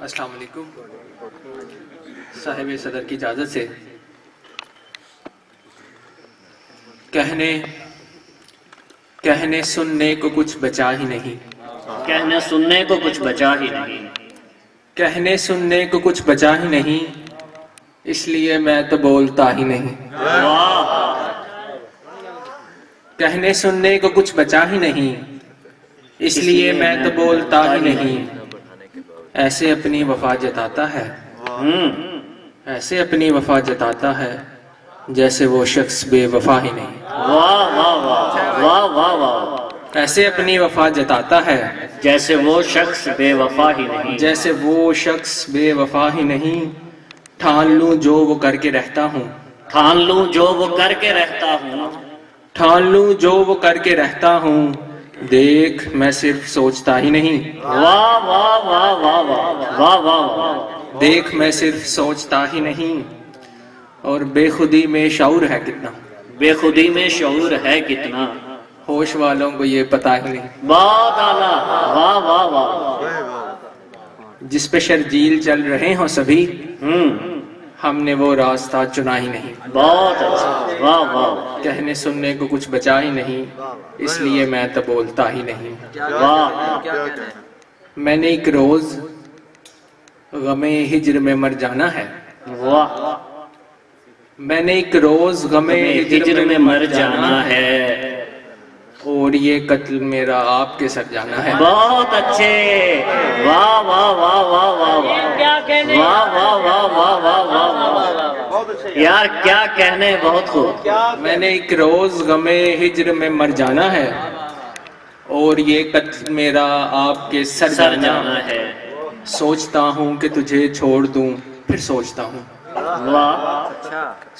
السلام علیکم. صاحب صدر کی اجازت سے کہنے سننے کو کچھ بچا ہی نہیں. کہنے سننے کو کچھ بچا ہی نہیں. کہنے سننے کو کچھ بچا ہی نہیں، اس لیے میں تو بولتا ہی نہیں. کہنے سننے کو کچھ بچا ہی نہیں، اس لیے میں تو بولتا ہی نہیں. ایسے اپنی وفا جتاتا ہے، ایسے اپنی وفا جتاتا ہے جیسے وہ شخص بے وفا ہی نہیں. واہ واہ واہ واہ واہ واہ. ایسے اپنی وفا جتاتا ہے جیسے وہ شخص بے وفا ہی نہیں. جیسے وہ شخص بے وفا ہی نہیں. ٹھان لوں جو وہ کر کے رہتا ہوں، ٹھان لوں جو وہ کر کے رہتا ہوں. ٹھان لوں جو وہ کر کے رہتا ہوں. دیکھ میں صرف سوچتا ہی نہیں. واہ واہ واہ واہ واہ واہ واہ. دیکھ میں صرف سوچتا ہی نہیں. اور بے خودی میں شعور ہے کتنا، بے خودی میں شعور ہے کتنا. ہوش والوں کو یہ پتا ہی نہیں. بہت اعلیٰ. واہ واہ واہ. جس پہ شرجیل چل رہے ہوں سبھی، ہم نے وہ راستہ چنا ہی نہیں. بہت اچھا. واہ واہ. کہنے سننے کو کچھ بچا ہی نہیں، اس لیے میں تو بولتا ہی نہیں. واہ. میں نے ایک روز غم ہجر میں مر جانا ہے. واہ. میں نے ایک روز غم ہجر میں مر جانا ہے، اور یہ قتل میرا آپ کے سر جانا ہے. بہت اچھے. واہ واہ واہ واہ واہ واہ. واہ واہ واہ واہ واہ واہ. یار کیا کہنے. بہت خوب. میں نے ایک روز غم ہجر میں مر جانا ہے، اور یہ قتل میرا آپ کے سر جانا ہے. سوچتا ہوں کہ تجھے چھوڑ دوں پھر سوچتا ہوں. واہ.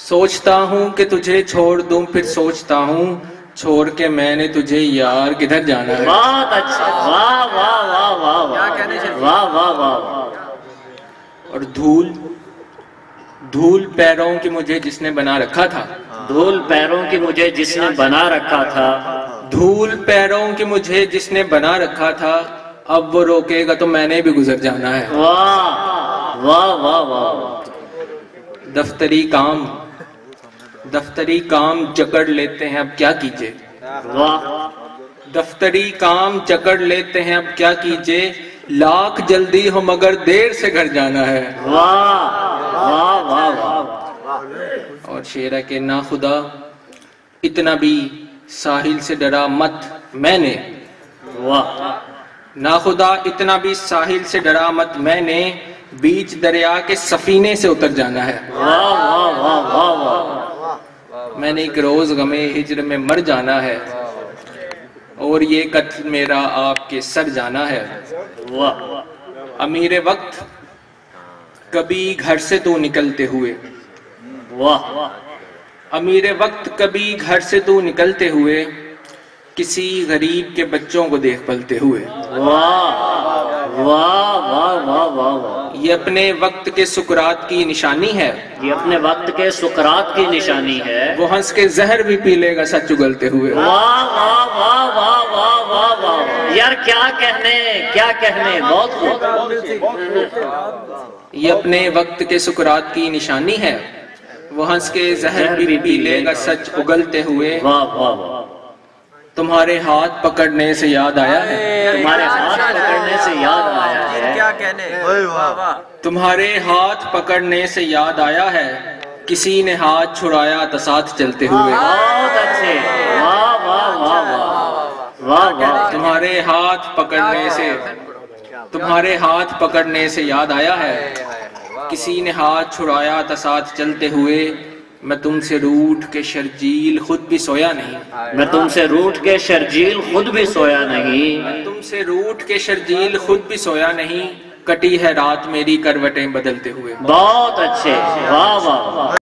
سوچتا ہوں کہ تجھے چھوڑ دوں پھر سوچتا ہوں، چھوڑ کے میں نے تجھے یار کدھر جانا ہے. بہت اچھا. واہ واہ واہ واہ واہ واہ واہ. اور دھول پیروں کی مجھے جس نے بنا رکھا تھا، دھول پیروں کی مجھے جس نے بنا رکھا تھا. دھول پیروں کی مجھے جس نے بنا رکھا تھا، اب وہ روکے گا تو میں نے بھی گزر جانا ہے. واہ واہ واہ واہ. دفتری کام جکڑ لیتے ہیں اب کیا کیجے. واہ. دفتری کام جکڑ لیتے ہیں اب کیا کیجے. لاکھ جلدی ہو مگر دیر سے گھر جانا ہے. واہ واہ واہ واہ. اور شعر ہے کہ نا خدا اتنا بھی ساحل سے ڈرا مت میں نے. واہ. نا خدا اتنا بھی ساحل سے ڈرا مت میں نے، بیچ دریا کے سفینے سے اتر جانا ہے. واہ واہ واہ واہ واہ. میں نے ایک روز غم ہجر میں مر جانا ہے، اور یہ قتل میرا آپ کے سر جانا ہے. واہ. امیر وقت کبھی گھر سے تو نکلتے ہوئے. واہ. امیر وقت کبھی گھر سے تو نکلتے ہوئے، کسی غریب کے بچوں کو دیکھ پلتے ہوئے. واہ واہ واہ واہ واہ. یہ اپنے وقت کے سکرات کی نشانی ہے، یہ اپنے وقت کے سکرات کی نشانی ہے. وہ ہنس کے زہر بھی پی لے گا سچ اگلتے ہوئے. واہ واہ واہ واہ واہ واہ واہ. یار کیا کہنے کیا کہنے. بہت خوب. یہ اپنے وقت کے سکرات کی نشانی ہے، وہ ہنس کے زہر بھی پی لے گا سچ اگلتے ہوئے. واہ واہ واہ. تمہارے ہاتھ پکڑنے سے یاد آیا ہے، تمہارے ہاتھ پکڑنے سے یاد آیا ہے. کیا کہنے. تمہارے ہاتھ پکڑنے سے یاد آیا ہے، کسی نے ہاتھ چھڑایا تو ساتھ چلتے ہوئے. بہت اچھے. واہ واہ واہ واہ واہ واہ. تمہارے ہاتھ پکڑنے سے یاد آیا ہے، کسی نے ہاتھ چھڑایا تو ساتھ چلتے ہوئے. میں تم سے روٹھ کے شرجیل خود بھی سویا نہیں. میں تم سے روٹھ کے شرجیل خود بھی سویا نہیں. میں تم سے روٹھ کے شرجیل خود بھی سویا نہیں. کٹی ہے رات میری کروٹیں بدلتے ہوئے. بہت اچھے. واہ واہ.